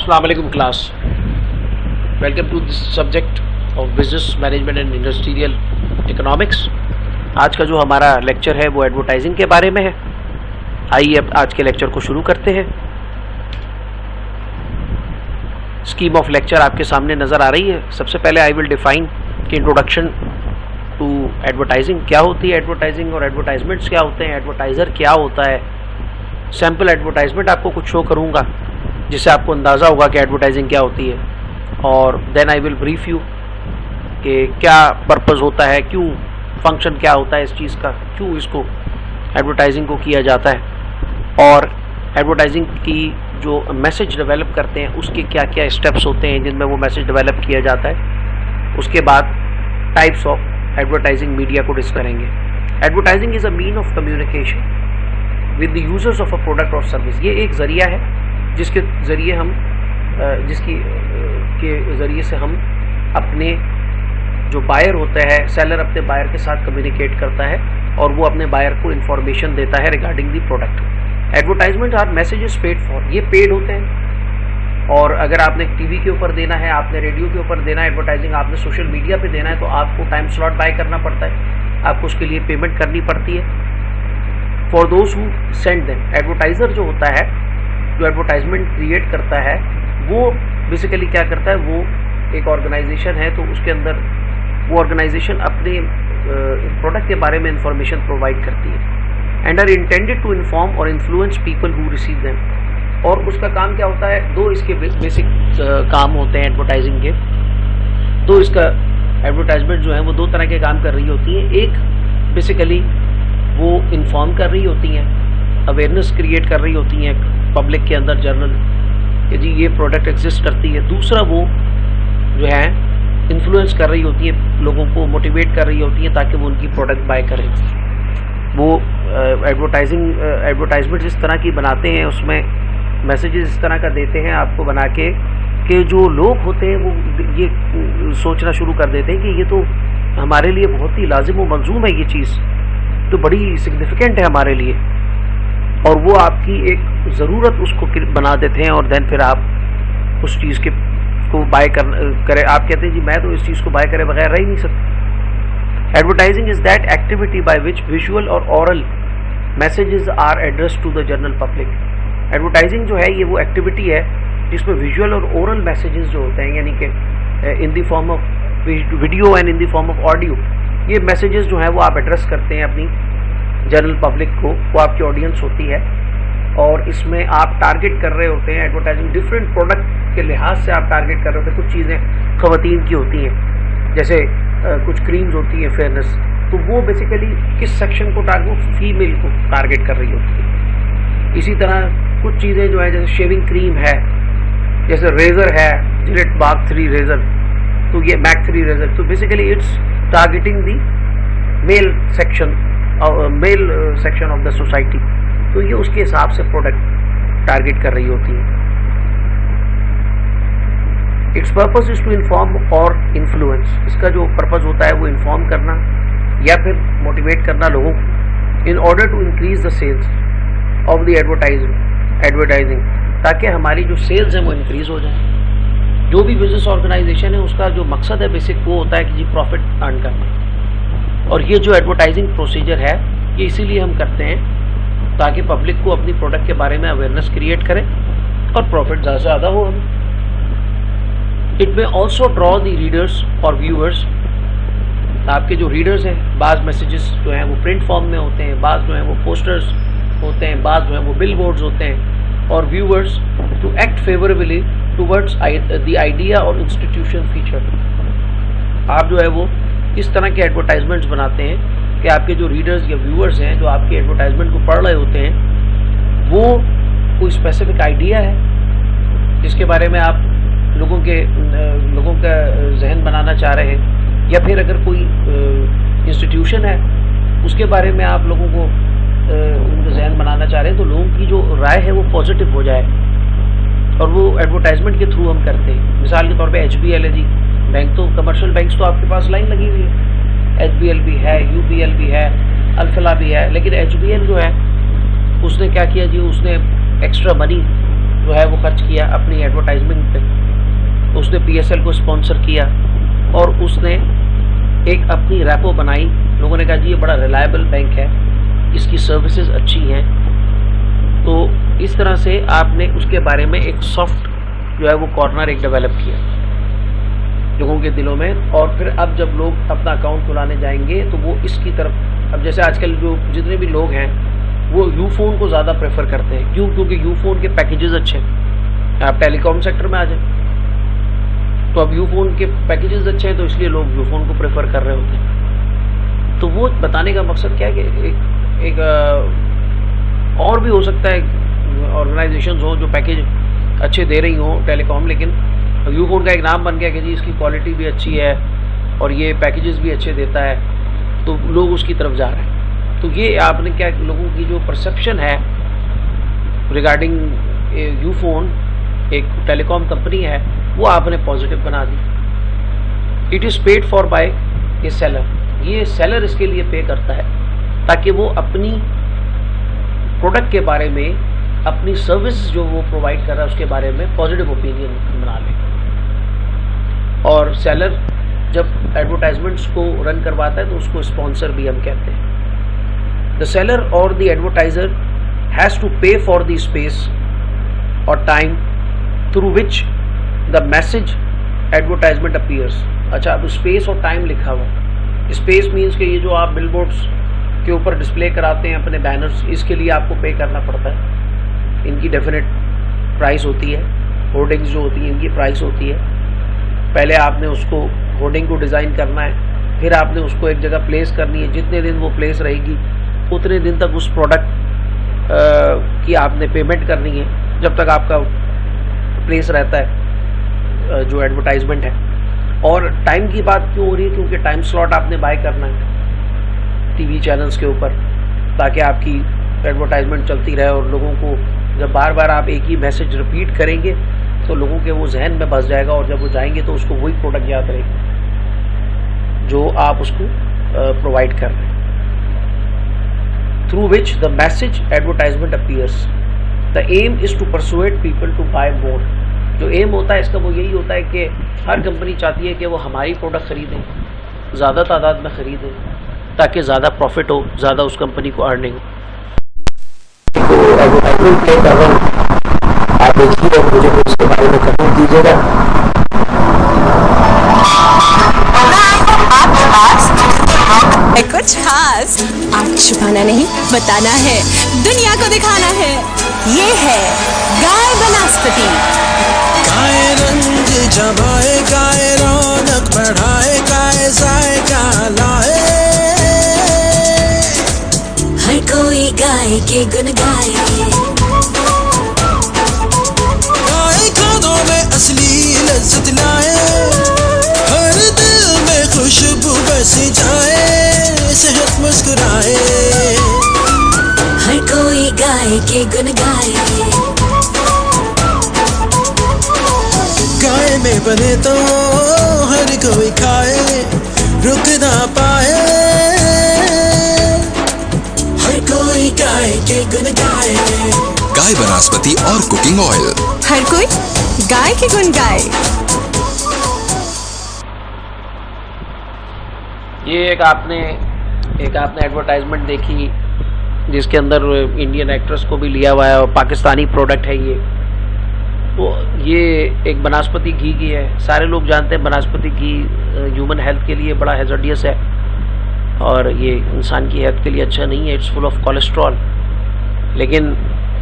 अस्सलाम वालेकुम class, welcome to this subject of business management and industrial economics. आज का जो हमारा लेक्चर है वो एडवर्टाइजिंग के बारे में है। आइए अब आज के लेक्चर को शुरू करते हैं। स्कीम ऑफ लेक्चर आपके सामने नज़र आ रही है। सबसे पहले आई विल डिफाइन कि इंट्रोडक्शन टू एडवर्टाइजिंग क्या होती है, एडवर्टाइजिंग और एडवर्टाइजमेंट्स क्या होते हैं, एडवर्टाइज़र क्या होता है। सैम्पल एडवर्टाइजमेंट आपको कुछ शो करूँगा जिससे आपको अंदाज़ा होगा कि एडवर्टाइजिंग क्या होती है, और then I will brief you कि क्या पर्पस होता है, क्यों फंक्शन क्या होता है इस चीज़ का, क्यों इसको एडवर्टाइजिंग को किया जाता है, और एडवर्टाइजिंग की जो मैसेज डेवलप करते हैं उसके क्या क्या स्टेप्स होते हैं जिनमें वो मैसेज डेवलप किया जाता है। उसके बाद टाइप्स ऑफ एडवर्टाइजिंग मीडिया को डिस्कस करेंगे। Advertising is a mean of communication with the users of a product और सर्विस। ये एक ज़रिया है जिसके ज़रिए हम के ज़रिए से हम अपने जो बायर होता है, सेलर अपने बायर के साथ कम्युनिकेट करता है और वो अपने बायर को इन्फॉर्मेशन देता है regarding the product. Advertisement are messages paid for, ये पेड होते हैं। और अगर आपने टीवी के ऊपर देना है, आपने रेडियो के ऊपर देना है एडवर्टाइजिंग, आपने सोशल मीडिया पे देना है, तो आपको टाइम स्लॉट बाय करना पड़ता है, आपको उसके लिए पेमेंट करनी पड़ती है। For those who send them, advertiser जो होता है, जो एडवर्टाइजमेंट क्रिएट करता है, वो बेसिकली क्या करता है, वो एक ऑर्गेनाइजेशन है, तो उसके अंदर वो ऑर्गेनाइजेशन अपने प्रोडक्ट के बारे में इंफॉर्मेशन प्रोवाइड करती है and are intended to inform और influence people who receive them. और उसका काम क्या होता है, दो इसके बेसिक काम होते हैं एडवर्टाइजिंग के। तो इसका एडवर्टाइजमेंट जो है वो दो तरह के काम कर रही होती है। एक बेसिकली वो इन्फॉर्म कर रही होती हैं, अवेयरनेस क्रिएट कर रही होती हैं पब्लिक के अंदर, जनरल कि जी ये प्रोडक्ट एग्जिस्ट करती है। दूसरा वो जो है इन्फ्लुएंस कर रही होती है, लोगों को मोटिवेट कर रही होती है ताकि वो उनकी प्रोडक्ट बाय करें। वो एडवर्टाइजमेंट इस तरह की बनाते हैं, उसमें मैसेजेस इस तरह का देते हैं आपको बना के कि जो लोग होते हैं वो ये सोचना शुरू कर देते हैं कि ये तो हमारे लिए बहुत ही लाजिम व मलजूम है, ये चीज़ तो बड़ी सिग्निफिकेंट है हमारे लिए, और वो आपकी एक ज़रूरत उसको बना देते हैं। और देन फिर आप उस चीज़ के को बाय करें, आप कहते हैं जी मैं तो इस चीज़ को बाय करे बगैर रह ही नहीं सकता। Advertising is that activity by which visual और oral messages are addressed to the general public. Advertising जो है ये वो एक्टिविटी है जिसमें विजुअल और ओरल मैसेजेस जो होते हैं, यानी कि in the form of video and in the form of audio, ये मैसेजेस जो हैं वो आप एड्रेस करते हैं अपनी जनरल पब्लिक को, वो आपकी ऑडियंस होती है। और इसमें आप टारगेट कर रहे होते हैं, एडवर्टाइजिंग डिफरेंट प्रोडक्ट के लिहाज से आप टारगेट कर रहे होते हैं। कुछ चीज़ें ख़वातीन की होती हैं, जैसे कुछ क्रीम्स होती हैं फेयरनेस, तो वो बेसिकली किस सेक्शन को टारगेट, फीमेल को टारगेट कर रही होती है। इसी तरह कुछ चीज़ें जो है जैसे शेविंग क्रीम है, जैसे रेज़र है जिलेट मार्क 3 रेज़र, तो ये मैक 3 रेज़र, तो basically it's targeting the male section of the society, तो ये उसके हिसाब से प्रोडक्ट टारगेट कर रही होती है। Its purpose is to inform और इन्फ्लुएंस, इसका जो पर्पस होता है वो इन्फॉर्म करना या फिर मोटिवेट करना लोगों को, in order to increase the sales of the advertising, ताकि हमारी जो सेल्स हैं वो इंक्रीज हो जाए। जो भी बिजनेस ऑर्गेनाइजेशन है उसका जो मकसद है बेसिक वो होता है कि जी प्रॉफिट अर्न करना, और ये जो एडवर्टाइजिंग प्रोसीजर है ये इसीलिए हम करते हैं ताकि पब्लिक को अपनी प्रोडक्ट के बारे में अवेयरनेस क्रिएट करें और प्रॉफिट ज़्यादा से ज़्यादा हो हमें। इट में ऑल्सो ड्रॉ द रीडर्स और व्यूअर्स, आपके जो रीडर्स हैं, बाज़ मैसेजेस जो हैं वो प्रिंट फॉर्म में होते हैं, बाज़ जो हैं वो पोस्टर्स होते हैं, बाज़ जो हैं वो बिल बोर्ड्स होते हैं, और viewers to act favourably towards the idea और इंस्टीट्यूशन फीचर। आप जो है वो इस तरह के एडवर्टाइजमेंट्स बनाते हैं कि आपके जो रीडर्स या व्यूअर्स हैं जो आपके एडवर्टाइजमेंट को पढ़ रहे होते हैं वो कोई स्पेसिफिक आइडिया है जिसके बारे में आप लोगों का जहन बनाना चाह रहे हैं, या फिर अगर कोई इंस्टीट्यूशन है उसके बारे में आप लोगों को उनका जहन बनाना चाह रहे हैं, तो लोगों की जो राय है वो पॉजिटिव हो जाए, और वो एडवर्टाइजमेंट के थ्रू हम करते हैं। मिसाल के तौर पे HBL है जी, बैंक तो कमर्शियल बैंक्स तो आपके पास लाइन लगी हुई है, HBL भी है, UBL भी है, अल्फला भी है, लेकिन HBL जो है उसने क्या किया जी, उसने एक्स्ट्रा मनी जो है वो खर्च किया अपनी एडवर्टाइजमेंट पे, उसने PSL को स्पॉन्सर किया और उसने एक अपनी रैपो बनाई। लोगों ने कहा जी ये बड़ा रिलायबल बैंक है, इसकी सर्विसेज अच्छी हैं। तो इस तरह से आपने उसके बारे में एक सॉफ्ट जो है वो कॉर्नर एक डेवलप किया लोगों के दिलों में। और फिर अब जब लोग अपना अकाउंट खुलाने जाएंगे तो वो इसकी तरफ, अब जैसे आजकल जो जितने भी लोग हैं वो यूफोन को ज़्यादा प्रेफर करते हैं। क्यों? क्योंकि यूफोन के पैकेजेस अच्छे हैं। आप टेलीकॉम सेक्टर में आ जाए तो अब यूफोन के पैकेजेस अच्छे हैं, तो इसलिए लोग यूफोन को प्रेफर कर रहे होते हैं। तो वो बताने का मकसद क्या है कि एक और भी हो सकता है ऑर्गेनाइजेशंस हो जो पैकेज अच्छे दे रही हों टेलीकॉम, लेकिन यूफोन का एक नाम बन गया कि जी इसकी क्वालिटी भी अच्छी है और ये पैकेजेस भी अच्छे देता है, तो लोग उसकी तरफ जा रहे हैं। तो ये आपने क्या, लोगों की जो परसेप्शन है रिगार्डिंग यूफोन एक टेलीकॉम कंपनी है वो आपने पॉजिटिव बना दी। It is paid for by a seller, ये सेलर इसके लिए पे करता है ताकि वो अपनी प्रोडक्ट के बारे में, अपनी सर्विस जो वो प्रोवाइड कर रहा है उसके बारे में पॉजिटिव ओपिनियन बना ले। और सेलर जब एडवर्टाइजमेंट्स को रन करवाता है तो उसको स्पॉन्सर भी हम कहते हैं। द सेलर और द एडवर्टाइजर हैज़ टू पे फॉर द स्पेस और time through which the message advertisement appears. अच्छा, अब स्पेस और टाइम लिखा हुआ। स्पेस मीन्स कि ये जो आप बिलबोर्ड्स के ऊपर डिस्प्ले कराते हैं अपने बैनर्स, इसके लिए आपको पे करना पड़ता है। इनकी डेफिनेट प्राइस होती है। होर्डिंग्स जो होती हैं इनकी प्राइस होती है। पहले आपने उसको होर्डिंग को डिज़ाइन करना है, फिर आपने उसको एक जगह प्लेस करनी है। जितने दिन वो प्लेस रहेगी उतने दिन तक उस प्रोडक्ट की आपने पेमेंट करनी है, जब तक आपका प्लेस रहता है जो एडवर्टाइजमेंट है। और टाइम की बात क्यों हो रही है? क्योंकि टाइम स्लॉट आपने बाय करना है टीवी चैनल्स के ऊपर, ताकि आपकी एडवर्टाइजमेंट चलती रहे। और लोगों को जब बार बार आप एक ही मैसेज रिपीट करेंगे तो लोगों के वो जहन में बस जाएगा, और जब वो जाएंगे तो उसको वही प्रोडक्ट याद रहेगी जो आप उसको प्रोवाइड कर रहे हैं। Through which the message advertisement appears, the aim is to persuade people to buy more. जो एम होता है इसका वो यही होता है कि हर कंपनी चाहती है कि वो हमारी प्रोडक्ट ख़रीदें, ज़्यादा तादाद में ख़रीदें, ताकि ज़्यादा प्रॉफिट हो, ज़्यादा उस कंपनी को अर्निंग हो। एडवर्टाइजमेंट प्ले कर रहा हूँ, आप देखिए और मुझे उसके बारे में कमेंट दीजिएगा। है कुछ खास, आज छुपाना नहीं बताना है, दुनिया को दिखाना है। ये है गाय बनास्पति। गाय रंग जमाए, गाय रौनक बढ़ाए, गाय जायका लाए। हर कोई गाय के गुण गाए, गाय खानों में असली लज्जत लाए, हर दिल में खुशबू बस जाए, सेहत मुस्कुराए। हर कोई गाय के गुण गाए। गाय में बने तो हर कोई खाए, रुक ना पाए। हर कोई गाय के गुण गाए। गाय बनास्पति और कुकिंग ऑयल। हर कोई गाय के गुण गाए। ये एक आपने एडवर्टाइजमेंट देखी जिसके अंदर इंडियन एक्ट्रेस को भी लिया हुआ है और पाकिस्तानी प्रोडक्ट है ये। तो ये एक बनास्पति घी की है। सारे लोग जानते हैं बनास्पति घी ह्यूमन हेल्थ के लिए बड़ा हैजर्डियस है और ये इंसान की हेल्थ के लिए अच्छा नहीं है। It's full of cholesterol. लेकिन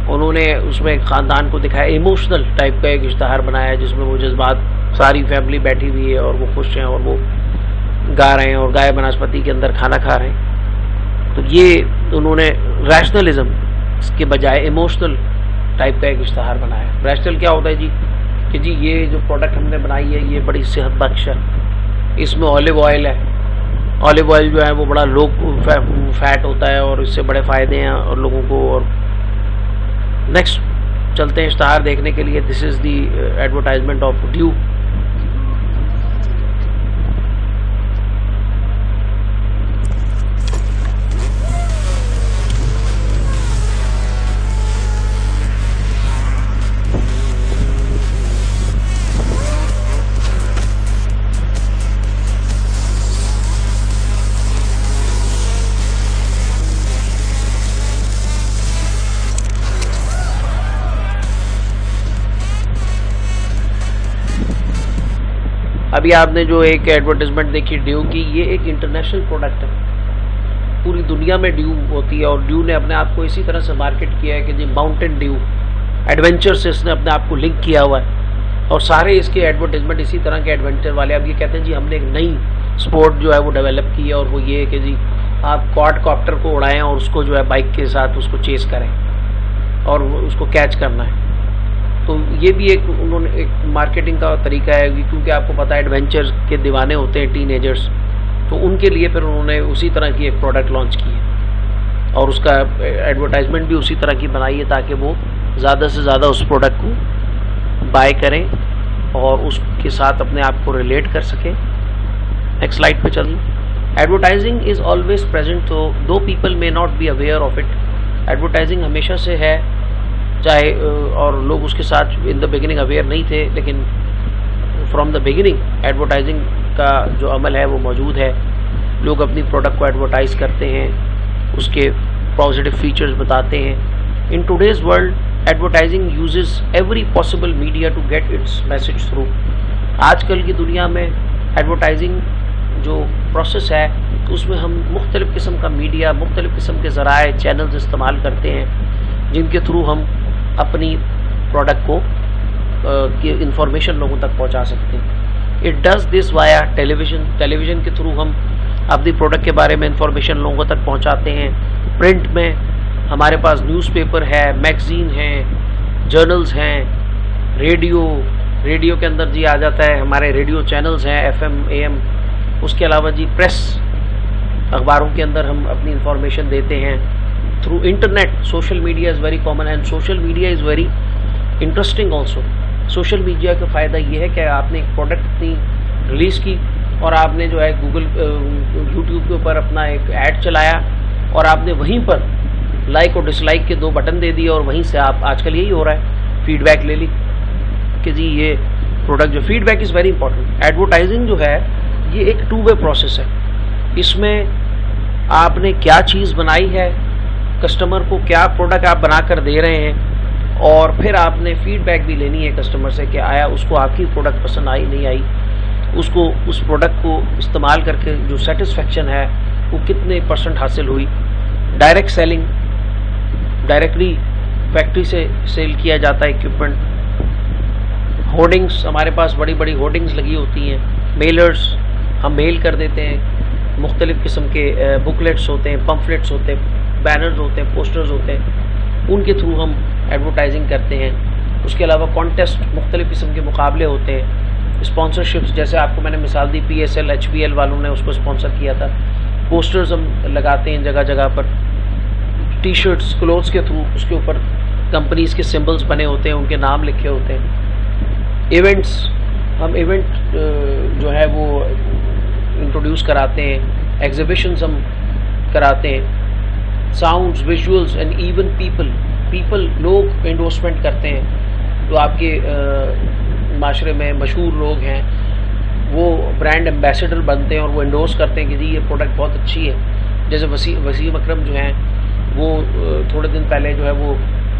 उन्होंने उसमें एक ख़ानदान को दिखाया, इमोशनल टाइप का एक इश्तहार बनाया है जिसमें वो जज्बात, सारी फैमिली बैठी हुई है और वो खुश हैं और वो गा रहे हैं और गाय बनास्पति के अंदर खाना खा रहे हैं। तो ये उन्होंने रैशनलिज्म के बजाय इमोशनल टाइप का एक इश्तहार बनाया। रैशनल क्या होता है जी कि जी ये जो प्रोडक्ट हमने बनाई है ये बड़ी सेहत बख्श है, इसमें ऑलिव ऑयल है। ऑलिव ऑयल जो है वो बड़ा लो फैट होता है और इससे बड़े फ़ायदे हैं और लोगों को। और नेक्स्ट चलते हैं इश्तहार देखने के लिए। This is the advertisement of due. अभी आपने जो एक एडवर्टाइजमेंट देखी ड्यू की, ये एक इंटरनेशनल प्रोडक्ट है, पूरी दुनिया में ड्यू होती है और ड्यू ने अपने आप को इसी तरह से मार्केट किया है कि जी माउंटेन ड्यू, एडवेंचर से इसने अपने आप को लिंक किया हुआ है और सारे इसके एडवर्टाइजमेंट इसी तरह के एडवेंचर वाले। अब ये कहते हैं जी हमने एक नई स्पोर्ट जो है वो डेवलप की है और वो ये है कि जी आप क्वाडकॉप्टर को उड़ाएं और उसको जो है बाइक के साथ उसको चेस करें और उसको कैच करना है। तो ये भी एक उन्होंने एक मार्केटिंग का तरीका है, क्योंकि आपको पता है एडवेंचर के दीवाने होते हैं टीनेजर्स, तो उनके लिए फिर उन्होंने उसी तरह की एक प्रोडक्ट लॉन्च की है और उसका एडवर्टाइजमेंट भी उसी तरह की बनाई है ताकि वो ज़्यादा से ज़्यादा उस प्रोडक्ट को बाय करें और उसके साथ अपने आप को रिलेट कर सकें। नेक्स्ट स्लाइड पे चलिए। एडवर्टाइजिंग इज़ ऑलवेज प्रेजेंट, तो दो people may not be aware of it. Advertising हमेशा से है, चाहे और लोग उसके साथ इन द बिगिनिंग अवेयर नहीं थे, लेकिन फ्रॉम द बिगिनिंग एडवर्टाइजिंग का जो अमल है वो मौजूद है। लोग अपनी प्रोडक्ट को एडवर्टाइज करते हैं, उसके पॉजिटिव फीचर्स बताते हैं। In today's world advertising uses every possible media to get its message through. आजकल की दुनिया में एडवर्टाइजिंग जो प्रोसेस है उसमें हम मुख्तलिफ़ किस्म का मीडिया, मुख्तलिफ़ किस्म के ज़राए चैनल्स इस्तेमाल करते हैं जिनके थ्रू हम अपनी प्रोडक्ट को की इंफॉर्मेशन लोगों तक पहुंचा सकते हैं। It does this via television. Television के थ्रू हम अपनी प्रोडक्ट के बारे में इंफॉर्मेशन लोगों तक पहुंचाते हैं। प्रिंट में हमारे पास न्यूज़पेपर है, मैगज़ीन हैं, जर्नल्स हैं, रेडियो के अंदर जी आ जाता है हमारे रेडियो चैनल्स हैं, FM, AM। उसके अलावा जी प्रेस, अखबारों के अंदर हम अपनी इंफॉर्मेशन देते हैं। Through internet social media is very common and social media is very interesting also. Social media का फ़ायदा ये है कि आपने एक प्रोडक्ट अपनी रिलीज़ की और आपने जो है गूगल यूट्यूब के ऊपर अपना एक ऐड चलाया और आपने वहीं पर लाइक और डिसलाइक के 2 बटन दे दिए और वहीं से आप, आजकल यही हो रहा है, फीडबैक ले ली कि जी ये प्रोडक्ट जो feedback is very important. Advertising जो है ये एक 2 वे प्रोसेस है। इसमें आपने क्या चीज़ बनाई है, कस्टमर को क्या प्रोडक्ट आप बना कर दे रहे हैं और फिर आपने फीडबैक भी लेनी है कस्टमर से कि आया उसको आपकी प्रोडक्ट पसंद आई नहीं आई, उसको उस प्रोडक्ट को इस्तेमाल करके जो सेटिस्फेक्शन है वो कितने % हासिल हुई। डायरेक्ट सेलिंग, डायरेक्टली फैक्ट्री से सेल किया जाता है इक्विपमेंट। होर्डिंग्स, हमारे पास बड़ी बड़ी होर्डिंग्स लगी होती हैं। मेलर्स, हम मेल कर देते हैं। मुख्तलिफ़ किस्म के बुकलेट्स होते हैं, पम्फलेट्स होते हैं, बैनर्स होते हैं, पोस्टर्स होते हैं, उनके थ्रू हम एडवर्टाइजिंग करते हैं। उसके अलावा कॉन्टेस्ट, मुख्तलिफ़ किस्म के मुकाबले होते हैं। स्पॉन्सरशिप्स, जैसे आपको मैंने मिसाल दी, PSL HBL वालों ने उसको स्पॉन्सर किया था। पोस्टर्स हम लगाते हैं जगह जगह पर। टी शर्ट्स, क्लोथ्स के थ्रू उसके ऊपर कंपनीज़ के सिंबल्स बने होते हैं, उनके नाम लिखे होते हैं। इवेंट्स, हम इवेंट जो है वो इंट्रोड्यूस कराते हैं। एग्जीबिशंस हम कराते हैं। Sounds, visuals and even people, लोग एंडोर्समेंट करते हैं। जो आपके माशरे में मशहूर लोग हैं वो ब्रांड एम्बेसडर बनते हैं और वो एंडोर्स करते हैं कि जी ये प्रोडक्ट बहुत अच्छी है। जैसे वसीम अकरम जो हैं वो थोड़े दिन पहले जो है वो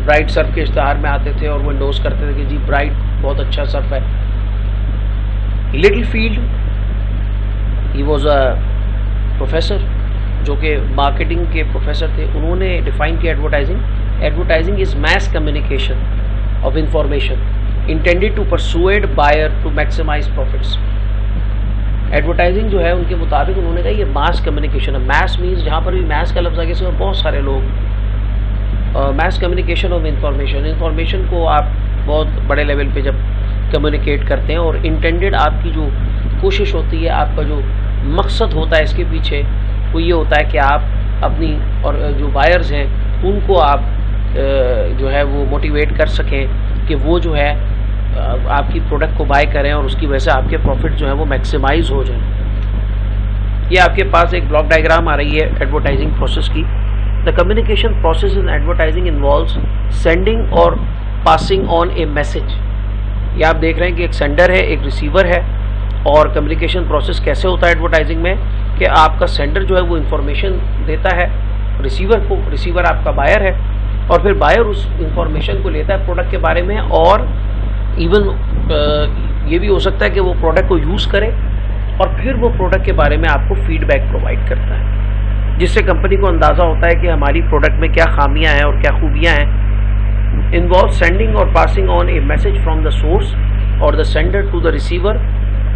ब्राइट सर्फ के इश्तहार में आते थे और वो एंडोर्स करते थे कि जी ब्राइट बहुत अच्छा सर्फ है। लिटिलफील्ड, ही वॉज अ प्रोफेसर जो कि मार्केटिंग के प्रोफेसर थे। उन्होंने डिफाइन किया advertising is mass communication of information intended to persuade buyer to maximise profits. Advertising जो है उनके मुताबिक उन्होंने कहा ये मास कम्युनिकेशन है। मैस मीन्स जहाँ पर भी मैस का लफ्ज़ आ गया इसमें बहुत सारे लोग। मैस कम्युनिकेशन ऑफ इंफॉर्मेशन को आप बहुत बड़े लेवल पे जब कम्युनिकेट करते हैं और इंटेंडेड, आपकी जो कोशिश होती है, आपका जो मकसद होता है इसके पीछे वो ये होता है कि आप अपनी और जो बायर्स हैं उनको आप जो है वो मोटिवेट कर सकें कि वो जो है आपकी प्रोडक्ट को बाय करें और उसकी वजह से आपके प्रॉफिट जो है वो मैक्सिमाइज हो जाएं। ये आपके पास एक ब्लॉक डायग्राम आ रही है एडवर्टाइजिंग प्रोसेस की। The communication process in advertising involves sending और पासिंग ऑन ए मैसेज। ये आप देख रहे हैं कि एक सेंडर है, एक रिसीवर है। और कम्युनिकेशन प्रोसेस कैसे होता है एडवर्टाइजिंग में कि आपका सेंडर जो है वो इंफॉर्मेशन देता है रिसीवर को, रिसीवर आपका बायर है और फिर बायर उस इंफॉर्मेशन को लेता है प्रोडक्ट के बारे में और इवन ये भी हो सकता है कि वो प्रोडक्ट को यूज़ करे और फिर वो प्रोडक्ट के बारे में आपको फीडबैक प्रोवाइड करता है, जिससे कंपनी को अंदाज़ा होता है कि हमारी प्रोडक्ट में क्या खामियां हैं और क्या खूबियां हैं। इन्वॉल्व सेंडिंग और passing on a message from the source और the sender to the receiver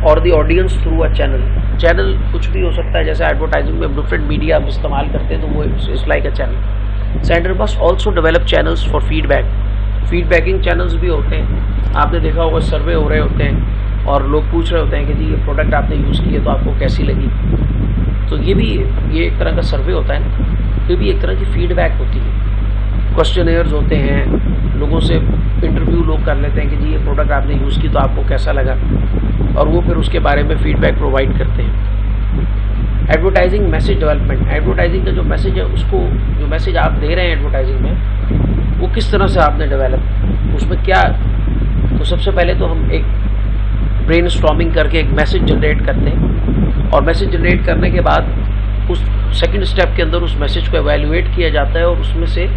और the audience through a channel. Channel कुछ भी हो सकता है, जैसे एडवर्टाइजिंग में डिफरेंट मीडिया हम इस्तेमाल करते हैं, तो वो it's like a channel. Sender must also develop channels for feedback. Feedbacking channels भी होते हैं, आपने देखा होगा सर्वे हो रहे होते हैं और लोग पूछ रहे होते हैं कि जी ये प्रोडक्ट आपने यूज़ किया तो आपको कैसी लगी। तो ये एक तरह का सर्वे होता है ना, ये भी एक तरह की फीडबैक होती है। क्वेश्चनेयर्स होते हैं, लोगों से इंटरव्यू लोग कर लेते हैं कि जी ये प्रोडक्ट आपने यूज़ की तो आपको कैसा लगा, और वो फिर उसके बारे में फीडबैक प्रोवाइड करते हैं। Advertising message development. एडवर्टाइजिंग का जो मैसेज है, उसको जो मैसेज आप दे रहे हैं एडवर्टाइजिंग में, वो किस तरह से आपने डेवलप, उसमें क्या। तो सबसे पहले तो हम एक ब्रेनस्टॉर्मिंग करके एक मैसेज जनरेट करते हैं, और मैसेज जनरेट करने के बाद उस सेकंड स्टेप के अंदर उस मैसेज को एवेल्युएट किया जाता है और उसमें से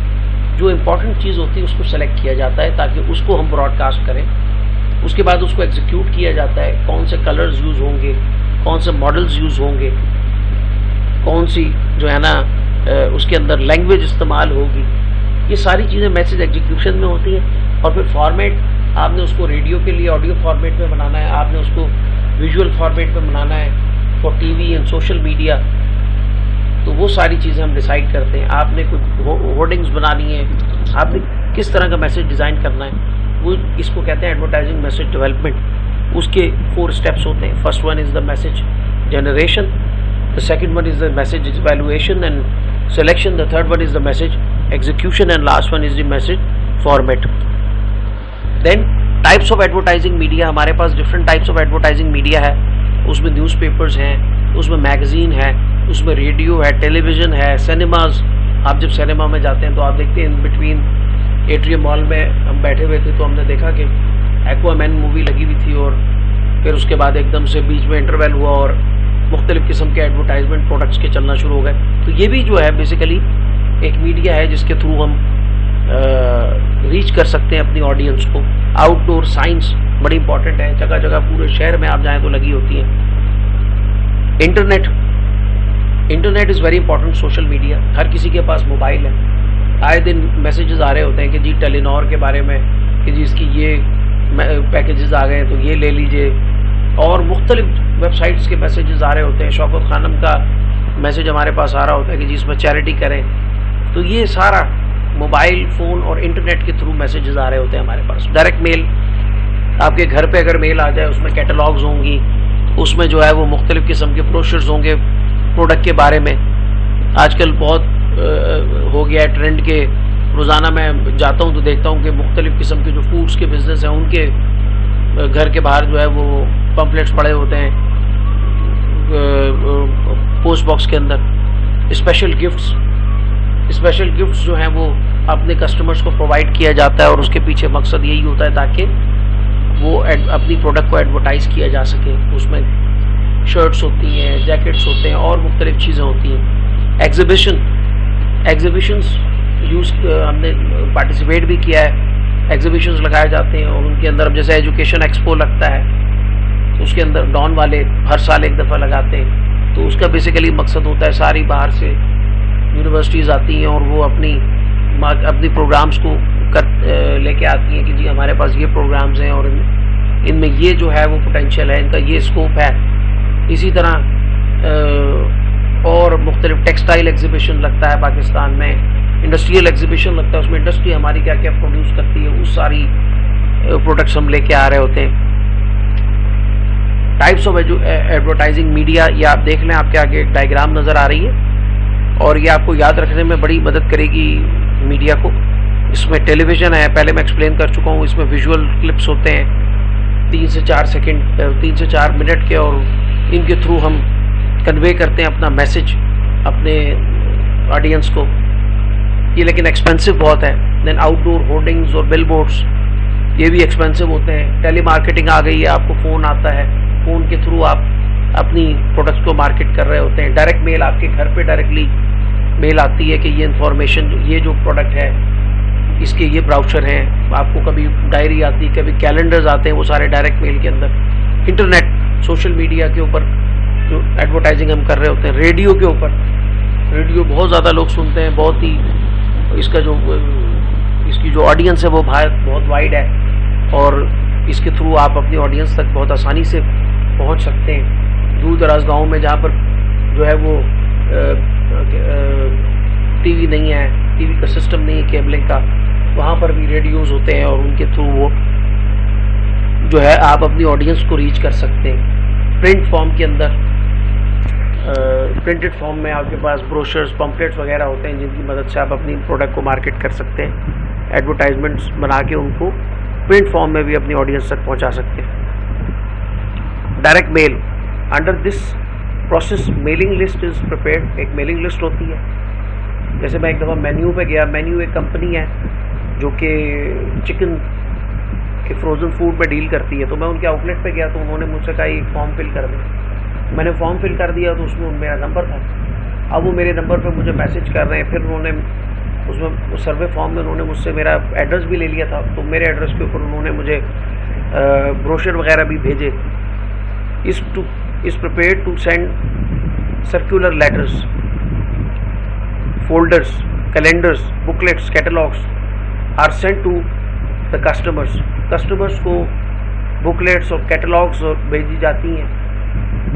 जो इम्पोर्टेंट चीज़ होती है उसको सेलेक्ट किया जाता है ताकि उसको हम ब्रॉडकास्ट करें। उसके बाद उसको एग्जीक्यूट किया जाता है, कौन से कलर्स यूज़ होंगे, कौन से मॉडल्स यूज़ होंगे, कौन सी जो है ना उसके अंदर लैंग्वेज इस्तेमाल होगी, ये सारी चीज़ें मैसेज एग्जीक्यूशन में होती हैं। और फिर फॉर्मेट, आपने उसको रेडियो के लिए ऑडियो फॉर्मेट में बनाना है, आपने उसको विजुअल फॉर्मेट में बनाना है for TV and social media, तो वो सारी चीज़ें हम डिसाइड करते हैं। आपने कुछ होर्डिंग्स बनानी है, आपने किस तरह का मैसेज डिज़ाइन करना है, वो इसको कहते हैं एडवर्टाइजिंग मैसेज डेवलपमेंट। उसके 4 स्टेप्स होते हैं। First one is the message generation, the second one is the message evaluation and selection, the third one is the message execution and last one is the message format. Then types of advertising media. हमारे पास different types of advertising media है, उसमें newspapers हैं, उसमें magazine है, उसमें radio है, television है, सिनेमाज। आप जब सिनेमा में जाते हैं तो आप देखते हैं इन बिटवीन एट्रियम मॉल में हम बैठे हुए थे तो हमने देखा कि एक्वामैन मूवी लगी हुई थी और फिर उसके बाद एकदम से बीच में इंटरवल हुआ और मुख्तलिफ़ किस्म के एडवर्टाइजमेंट प्रोडक्ट्स के चलना शुरू हो गए। तो ये भी जो है बेसिकली एक मीडिया है जिसके थ्रू हम रीच कर सकते हैं अपनी ऑडियंस को। आउटडोर साइंस बड़ी इंपॉर्टेंट है, जगह जगह पूरे शहर में आप जाएँ तो लगी होती है। Internet is very important. Social media, हर किसी के पास मोबाइल है, आए दिन मैसेजेस आ रहे होते हैं कि जी टेलीनॉर के बारे में कि जी इसकी ये पैकेजेस आ गए तो ये ले लीजिए, और मुख्तलिफ वेबसाइट्स के मैसेजेस आ रहे होते हैं। शौकत खानम का मैसेज हमारे पास आ रहा होता है कि जी इसमें चैरिटी करें। तो ये सारा मोबाइल फ़ोन और इंटरनेट के थ्रू मैसेजेस आ रहे होते हैं हमारे पास। डायरेक्ट मेल, आपके घर पे अगर मेल आ जाए उसमें कैटलॉग्स होंगी, उसमें जो है वो मुख्तलिफ़ किस्म के ब्रोशर्स होंगे प्रोडक्ट के बारे में। आजकल बहुत हो गया है ट्रेंड के, रोज़ाना मैं जाता हूँ तो देखता हूँ कि मुख्तलिफ़ किस्म के जो फूड्स के बिज़नेस हैं उनके घर के बाहर जो है वो पम्फलेट्स पड़े होते हैं पोस्ट बॉक्स के अंदर। स्पेशल गिफ्ट्स जो हैं वो अपने कस्टमर्स को प्रोवाइड किया जाता है और उसके पीछे मकसद यही होता है ताकि वो अपनी प्रोडक्ट को एडवर्टाइज़ किया जा सके। उसमें शर्ट्स होती हैं, जैकेट्स होते हैं और मुख्तलिफ़ चीज़ें होती हैं। एग्जीबिशंस हमने पार्टिसिपेट भी किया है। एग्जीबिशंस लगाए जाते हैं और उनके अंदर, अब जैसे एजुकेशन एक्सपो लगता है तो उसके अंदर डॉन वाले हर साल एक दफ़ा लगाते हैं। तो उसका बेसिकली मकसद होता है सारी बाहर से यूनिवर्सिटीज़ आती हैं और वो अपनी प्रोग्राम्स को लेके आती हैं कि जी हमारे पास ये प्रोग्राम्स हैं और इनमें ये जो है वो पोटेंशियल है, इनका ये स्कोप है। इसी तरह और मुख्तलिफ टेक्सटाइल एग्जीबिशन लगता है पाकिस्तान में, इंडस्ट्रियल एग्जीबिशन लगता है, उसमें इंडस्ट्री हमारी क्या क्या प्रोड्यूस करती है उस सारी प्रोडक्ट्स हम लेके आ रहे होते हैं। टाइप्स ऑफ एडवर्टाइजिंग मीडिया, ये आप देख लें, आपके आगे एक डायग्राम नज़र आ रही है और ये आपको याद रखने में बड़ी मदद करेगी मीडिया को। इसमें टेलीविज़न है, पहले मैं एक्सप्लेन कर चुका हूँ। इसमें विजुअल क्लिप्स होते हैं 3 से 4 मिनट के और इनके थ्रू हम कन्वे करते हैं अपना मैसेज अपने ऑडियंस को। ये लेकिन एक्सपेंसिव बहुत है। देन आउटडोर होर्डिंग्स और बिलबोर्ड्स, ये भी एक्सपेंसिव होते हैं। टेली मार्केटिंग आ गई है, आपको फ़ोन आता है, फ़ोन के थ्रू आप अपनी प्रोडक्ट्स को मार्केट कर रहे होते हैं। डायरेक्ट मेल, आपके घर पे डायरेक्टली मेल आती है कि ये इन्फॉर्मेशन, ये जो प्रोडक्ट है इसके ये ब्राउचर हैं, आपको कभी डायरी आती है, कभी कैलेंडर्स आते हैं, वो सारे डायरेक्ट मेल के अंदर। इंटरनेट, सोशल मीडिया के ऊपर जो एडवर्टाइजिंग हम कर रहे होते हैं, रेडियो के ऊपर, रेडियो बहुत ज़्यादा लोग सुनते हैं, बहुत ही इसकी जो ऑडियंस है वो बहुत वाइड है, और इसके थ्रू आप अपनी ऑडियंस तक बहुत आसानी से पहुंच सकते हैं। दूर दराज गाँव में जहाँ पर जो है वो टीवी नहीं है, टीवी का सिस्टम नहीं है केबलिंग का, वहाँ पर भी रेडियोज़ होते हैं और उनके थ्रू वो जो है आप अपनी ऑडियंस को रीच कर सकते हैं। प्रिंट फॉर्म के अंदर, प्रिंटेड फॉर्म में आपके पास ब्रोशर्स, पम्पलेट्स वगैरह होते हैं जिनकी मदद से आप अपनी प्रोडक्ट को मार्केट कर सकते हैं, एडवर्टाइजमेंट्स बना के उनको प्रिंट फॉर्म में भी अपनी ऑडियंस तक पहुंचा सकते हैं। Direct mail, under this process mailing list is prepared. एक मेलिंग लिस्ट होती है, जैसे मैं एक दफ़ा मेन्यू पे गया, मेन्यू एक कंपनी है जो कि चिकन के फ्रोज़न फूड में डील करती है, तो मैं उनके आउटलेट पे गया तो उन्होंने मुझसे कहा एक फॉर्म फिल कर दे। मैंने फॉर्म फिल कर दिया तो उसमें मेरा नंबर था। अब वो मेरे नंबर पे मुझे मैसेज कर रहे हैं, फिर उन्होंने उसमें सर्वे फॉर्म में उन्होंने मुझसे मेरा एड्रेस भी ले लिया था, तो मेरे एड्रेस के ऊपर उन्होंने मुझे ब्रोशर वगैरह भी भेजे। Is prepared to send circular letters, folders, calendars, booklets, catalogues are sent to the customers. Customers को बुकलेट्स और कैटलॉग्स भेजी जाती हैं,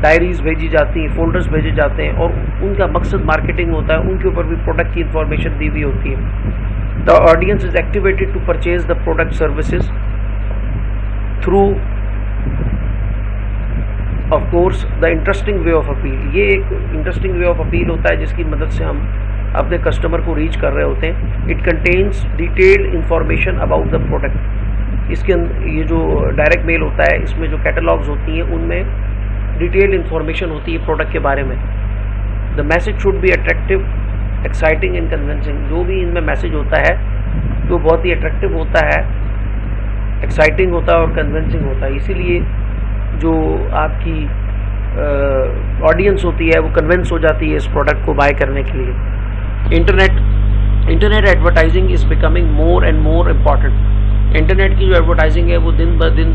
डायरीज़ भेजी जाती हैं, फोल्डर्स भेजे जाते हैं, और उनका मकसद मार्केटिंग होता है। उनके ऊपर भी प्रोडक्ट की इंफॉर्मेशन दी हुई होती है। The audience is activated to purchase the product services through of course the interesting way of appeal. ये एक इंटरेस्टिंग वे ऑफ अपील होता है जिसकी मदद से हम अपने कस्टमर को रीच कर रहे होते हैं। It contains detailed information about the product. इसके अंदर ये जो डायरेक्ट मेल होता है, इसमें जो कैटलॉग्स होती हैं उनमें डिटेल्ड इंफॉर्मेशन होती है प्रोडक्ट के बारे में। The message should be attractive, exciting and convincing. जो भी इनमें मैसेज होता है तो बहुत ही अट्रैक्टिव होता है, एक्साइटिंग होता है और कन्विंसिंग होता है। इसीलिए जो आपकी ऑडियंस होती है वो कन्विंस हो जाती है इस प्रोडक्ट को बाय करने के लिए। Internet advertising is becoming more and more important. Internet की जो एडवर्टाइजिंग है वो दिन ब दिन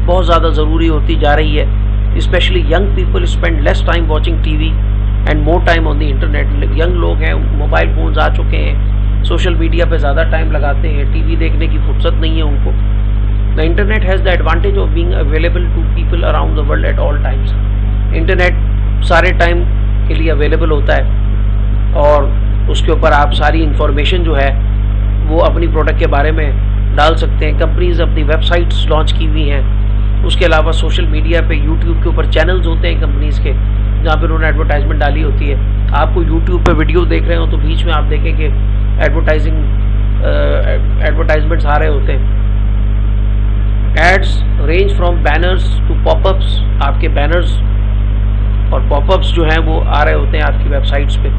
बहुत ज़्यादा ज़रूरी होती जा रही है। Specially young people spend less time watching TV and more time on the internet. Young लोग हैं, मोबाइल फ़ोन्स आ चुके हैं, सोशल मीडिया पे ज़्यादा टाइम लगाते हैं, टीवी देखने की फुर्सत नहीं है उनको। The internet has the advantage of being available to people around the world at all times. Internet सारे टाइम के लिए अवेलेबल होता है और उसके ऊपर आप सारी इंफॉर्मेशन जो है वो अपनी प्रोडक्ट के बारे में डाल सकते हैं। कंपनीज अपनी वेबसाइट्स लॉन्च की हुई हैं। उसके अलावा सोशल मीडिया पे यूट्यूब के ऊपर चैनल्स होते हैं कंपनीज़ के, जहाँ पर उन्होंने एडवर्टाइजमेंट डाली होती है। आपको यूट्यूब पे वीडियो देख रहे हो तो बीच में आप देखें कि एडवर्टाइजमेंट्स आ रहे होते हैं। Ads range from banners to popups. आपके बैनर्स और पॉपअप्स जो हैं वो आ रहे होते हैं आपकी वेबसाइट्स पे।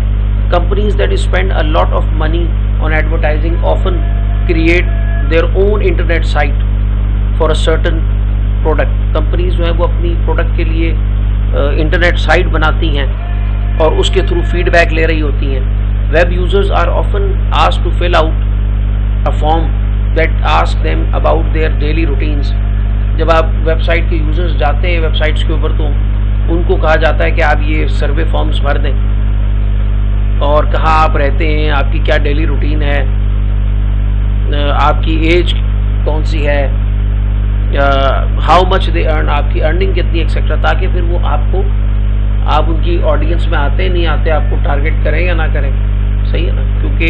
Companies that spend a lot of money on advertising often create their own internet site for a certain product. Companies जो है वो अपनी प्रोडक्ट के लिए इंटरनेट साइट बनाती हैं और उसके थ्रू फीडबैक ले रही होती हैं। Web users are often asked to fill out a form that ask them about their daily routines. जब आप वेबसाइट के यूजर्स जाते हैं वेबसाइट्स के ऊपर तो उनको कहा जाता है कि आप ये सर्वे फॉर्म्स भर दें और कहाँ आप रहते हैं, आपकी क्या डेली रूटीन है, आपकी एज कौन सी है, हाउ मच दे अर्न, आपकी अर्निंग कितनी एक्सेट्रा, ताकि फिर वो आप उनकी ऑडियंस में आते नहीं आते, आपको टारगेट करें या ना करें। सही है ना, क्योंकि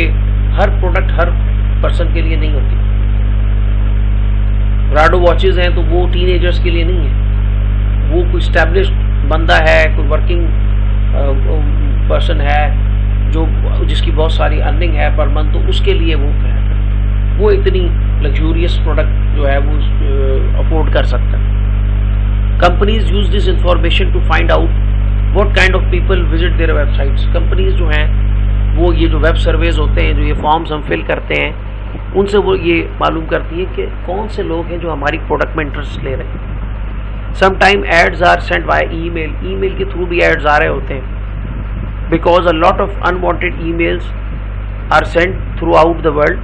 हर प्रोडक्ट हर पर्सन के लिए नहीं होती। राडो वॉचेज़ हैं तो वो टीनेजर्स के लिए नहीं है, वो कोई स्टैब्लिश्ड बंदा है, कोई वर्किंग पर्सन है जिसकी बहुत सारी अर्निंग है पर मंथ, तो उसके लिए वो इतनी लग्जूरियस प्रोडक्ट जो है वो अफोर्ड कर सकता है। Companies use this information to find out what kind of people visit their websites. Companies जो हैं वो ये जो वेब सर्वेज होते हैं, जो ये फॉर्म्स हम फिल करते हैं, उनसे वो ये मालूम करती है कि कौन से लोग हैं जो हमारी प्रोडक्ट में इंटरेस्ट ले रहे हैं। Sometime ads are sent by email. Email के थ्रू भी एड्स आ रहे होते हैं because a lot of unwanted emails are sent throughout the world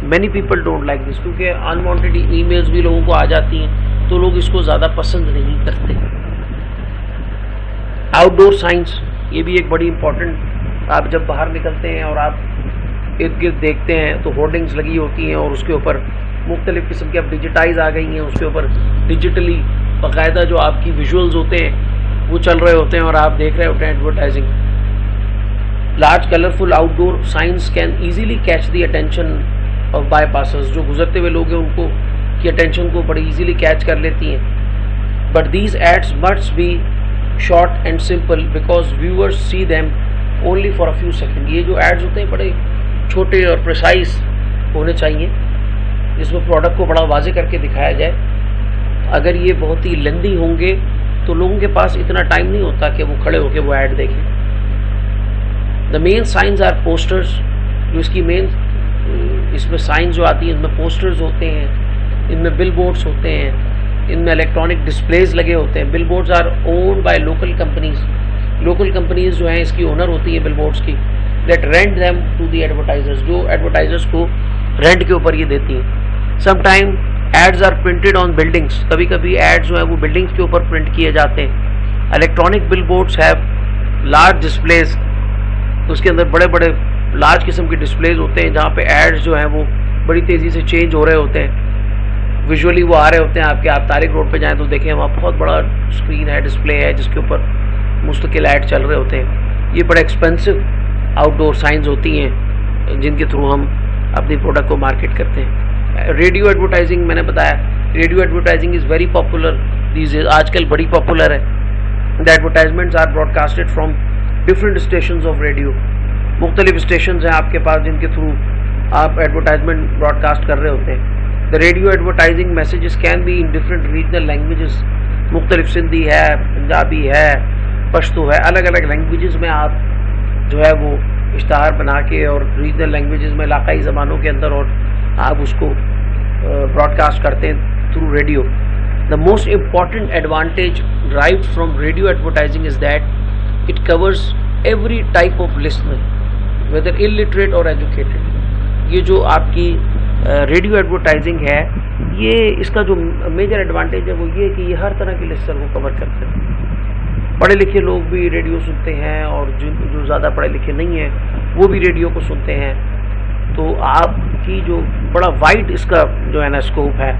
many people don't like this, क्योंकि अनवांटेड ईमेल्स भी लोगों को आ जाती हैं तो लोग इसको ज़्यादा पसंद नहीं करते। आउटडोर साइंस, ये भी एक बड़ी इम्पॉर्टेंट, आप जब बाहर निकलते हैं और आप इर्द गिर्द देखते हैं तो होर्डिंग्स लगी होती हैं और उसके ऊपर मुख्तलिफ़ किस्म की अब डिजिटाइज आ गई हैं, उसके ऊपर डिजिटली बाकायदा जो आपकी विजुअल्स होते हैं वो चल रहे होते हैं और आप देख रहे होते हैं advertising. Large colourful outdoor signs can easily catch the attention of bypassers, जो गुजरते हुए लोग हैं उनको की अटेंशन को बड़ी ईजीली कैच कर लेती हैं। But these ads must be short and simple because viewers see them only for a few second. ये जो एड्स होते हैं बड़े छोटे और प्रिसाइज होने चाहिए, जिसमें प्रोडक्ट को बड़ा वाजे करके दिखाया जाए। अगर ये बहुत ही लेंदी होंगे तो लोगों के पास इतना टाइम नहीं होता कि वो खड़े होकर वो ऐड देखें। The main signs are posters, जो इसकी मेन इसमें साइंस जो आती हैं इनमें पोस्टर्स होते हैं, इनमें बिल बोर्ड्स होते हैं, इनमें इलेक्ट्रॉनिक डिस्प्लेज लगे होते हैं। Billboards are owned by local companies, local companies जो हैं इसकी ओनर होती हैं बिल बोर्ड्स की, that rent them to the advertisers, जो एडवर्टाइजर्स को रेंट के ऊपर ये देती हैं। Sometime ads are printed on buildings, कभी कभी एड्स जो है वो बिल्डिंग्स के ऊपर प्रिंट किए जाते हैं। Electronic bill boards have large displays, उसके अंदर बड़े बड़े लार्ज किस्म के डिस्प्लेज होते हैं जहाँ पे एड्स जो हैं वो बड़ी तेज़ी से चेंज हो रहे होते हैं, विजुअली वो आ रहे होते हैं आपके। आप तारिक रोड पे जाएं तो देखें वहाँ बहुत बड़ा स्क्रीन है, डिस्प्ले है जिसके ऊपर मुस्तकिल ऐड चल रहे होते हैं। ये बड़े एक्सपेंसिव आउटडोर साइंस होती हैं जिनके थ्रू हम अपनी प्रोडक्ट को मार्केट करते हैं। रेडियो एडवर्टाइजिंग, मैंने बताया radio advertising is very popular these days, आजकल बड़ी पॉपुलर है। The advertisements are broadcasted from different stations of radio, मुख्तलिफ स्टेशंस हैं आपके पास जिनके थ्रू आप एडवर्टाइजमेंट ब्रॉडकास्ट कर रहे होते हैं। The radio advertising messages can be in different regional languages, मुख्तलिफ सिंधी है, पंजाबी है, पश्तो है, अलग अलग लैंग्वेजेस में आप जो है वो इश्तहार बना के और रीजनल लैंग्वेजेस में इलाकाई ज़बानों के अंदर और आप उसको ब्रॉडकास्ट करते हैं through radio. The most important advantage derived from radio advertising is that it covers every type of listener, whether illiterate और एजुकेटेड। ये जो आपकी रेडियो एडवर्टाइजिंग है, ये इसका जो मेजर एडवांटेज है वो ये कि ये हर तरह के लिसनर को कवर करते हैं। पढ़े लिखे लोग भी रेडियो सुनते हैं और जो ज़्यादा पढ़े लिखे नहीं हैं वो भी रेडियो को सुनते हैं। तो आपकी जो बड़ा वाइड इसका जो है ना स्कोप है,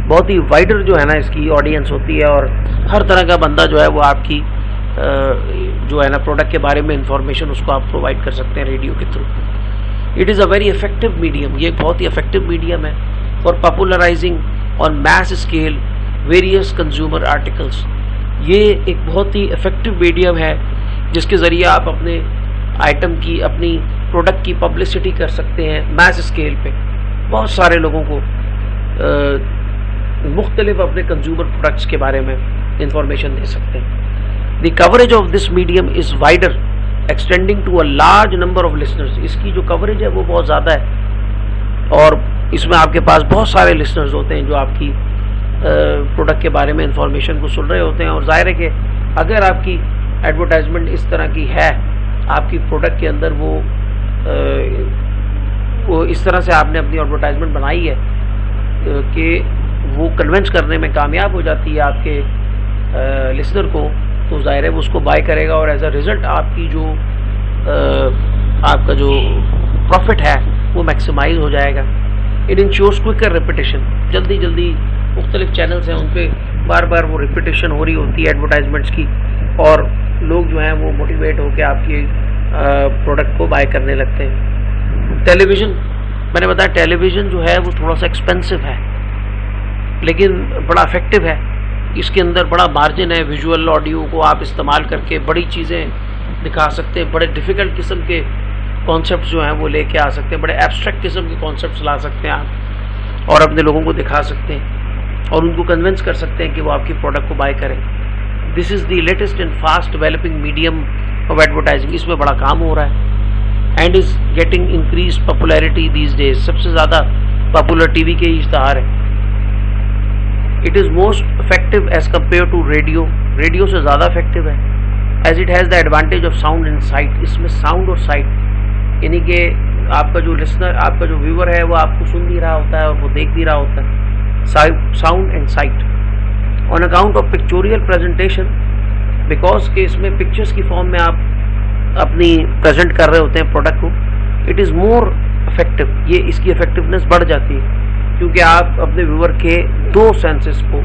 बहुत ही वाइडर जो है ना इसकी ऑडियंस होती है और हर तरह का बंदा जो है वो आपकी जो है ना प्रोडक्ट के बारे में इंफॉर्मेशन उसको आप प्रोवाइड कर सकते हैं रेडियो के through. It is a very effective medium, ये एक बहुत ही इफेक्टिव मीडियम है for popularising on mass scale various consumer articles. ये एक बहुत ही इफेक्टिव मीडियम है जिसके ज़रिए आप अपने आइटम की, अपनी प्रोडक्ट की पब्लिसिटी कर सकते हैं मैस स्केल पे, बहुत सारे लोगों को मुख्तलिफ अपने कंज्यूमर प्रोडक्ट्स के बारे में इंफॉर्मेशन दे सकते हैं। The coverage of this medium is wider extending to a large number of listeners. इसकी जो कवरेज है वो बहुत ज़्यादा है और इसमें आपके पास बहुत सारे लिसनर्स होते हैं जो आपकी प्रोडक्ट के बारे में इंफॉर्मेशन को सुन रहे होते हैं। और जाहिर है कि अगर आपकी एडवर्टाइजमेंट इस तरह की है, आपकी प्रोडक्ट के अंदर वो इस तरह से आपने अपनी एडवर्टाइजमेंट बनाई है कि वो कन्विंस करने में कामयाब हो जाती है आपके लिसनर को, तो जाहिर है वो उसको बाय करेगा और एज अ रिज़ल्ट आपकी जो आपका जो प्रॉफिट है वो मैक्सिमाइज हो जाएगा। इट इंश्योर्स क्विकर रिपीटेशन, जल्दी जल्दी मुख्तलिफ चैनल्स हैं उन पर बार बार वो रिपीटेशन हो रही होती है एडवर्टाइजमेंट्स की और लोग जो हैं वो मोटिवेट होकर आपकी प्रोडक्ट को बाय करने लगते हैं। टेलीविज़न, मैंने बताया टेलीविज़न जो है वो थोड़ा सा एक्सपेंसिव है लेकिन बड़ा इफेक्टिव है। इसके अंदर बड़ा मार्जिन है, विजुअल ऑडियो को आप इस्तेमाल करके बड़ी चीज़ें दिखा सकते हैं, बड़े डिफ़िकल्ट किस्म के कॉन्सेप्ट जो हैं वो लेके आ सकते हैं, बड़े एब्स्ट्रैक्ट किस्म के कॉन्सेप्ट्स ला सकते हैं आप और अपने लोगों को दिखा सकते हैं और उनको कन्विंस कर सकते हैं कि वो आपकी प्रोडक्ट को बाय करें। This is the latest and fast developing medium of advertising. इसमें बड़ा काम हो रहा है and is getting increase popularity these days. सबसे ज़्यादा पॉपुलर टीवी के ही इश्तहार है। It is most effective as compare to radio, radio से ज़्यादा इफेक्टिव है as it has the advantage of sound and sight. इसमें साउंड और साइट यानी कि आपका जो लिसनर, आपका जो व्यूअर है वो आपको सुन भी रहा होता है और वो देख भी रहा होता है। Sound and site on account of pictorial presentation, because के इसमें पिक्चर्स की फॉर्म में आप अपनी प्रेजेंट कर रहे होते हैं प्रोडक्ट को, इट इज़ मोर इफेक्टिव, ये इसकी इफेक्टिवनेस बढ़ जाती है क्योंकि आप अपने व्यूअर के दो सेंसेस को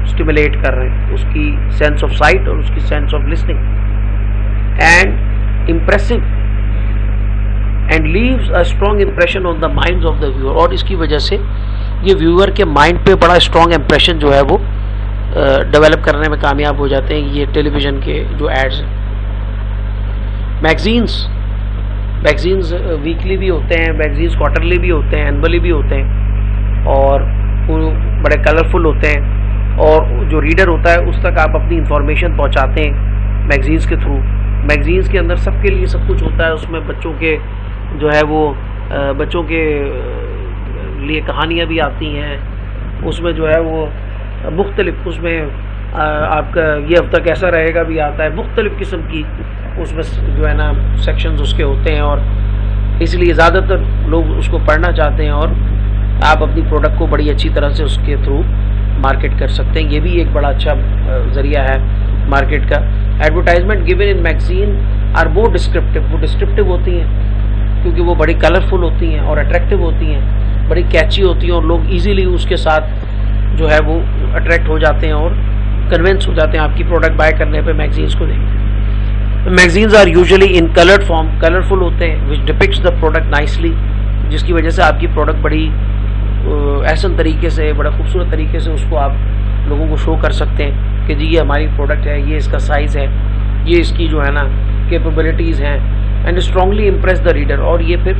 स्टिमुलेट कर रहे हैं, उसकी सेंस ऑफ साइट और उसकी sense of listening, and impressive and leaves a strong impression on the minds of the viewer, और इसकी वजह से ये व्यूअर के माइंड पे बड़ा स्ट्रॉन्ग इम्प्रेशन जो है वो डेवलप करने में कामयाब हो जाते हैं ये टेलीविज़न के जो एड्स हैं। मैगजीन्स वीकली भी होते हैं, मैगजीन्स क्वार्टरली भी होते हैं, एनुअली भी होते हैं, और वो बड़े कलरफुल होते हैं, और जो रीडर होता है उस तक आप अपनी इंफॉर्मेशन पहुंचाते हैं मैगजीन्स के थ्रू। मैगजीन्स के अंदर सबके लिए सब कुछ होता है, उसमें बच्चों के जो है वो बच्चों के लिए कहानियाँ भी आती हैं, उसमें जो है वो मुख्तलिफ, उसमें आपका ये हफ्ता कैसा रहेगा भी आता है, मुख्तलिफ किस्म की उसमें जो है ना सेक्शंस उसके होते हैं, और इसलिए ज़्यादातर लोग उसको पढ़ना चाहते हैं, और आप अपनी प्रोडक्ट को बड़ी अच्छी तरह से उसके थ्रू मार्केट कर सकते हैं। ये भी एक बड़ा अच्छा ज़रिया है मार्केट का। Advertisement given in magazine are more descriptive, वो डिस्क्रिप्टिव होती हैं क्योंकि वो बड़ी कलरफुल होती हैं और अट्रैक्टिव होती हैं, बड़ी कैची होती हैं, और लोग ईजीली उसके साथ जो है वो अट्रैक्ट हो जाते हैं और कन्विंस हो जाते हैं आपकी प्रोडक्ट बाय करने पे मैगजीन्स को देखें। Magazines are usually in coloured form, colourful होते हैं, which depicts the product nicely, जिसकी वजह से आपकी प्रोडक्ट बड़ी ऐसा तरीके से, बड़ा खूबसूरत तरीके से उसको आप लोगों को शो कर सकते हैं कि जी ये हमारी प्रोडक्ट है, ये इसका साइज़ है, ये इसकी जो है ना कैपेबिलिटीज़ हैं, and strongly impress the reader, और ये फिर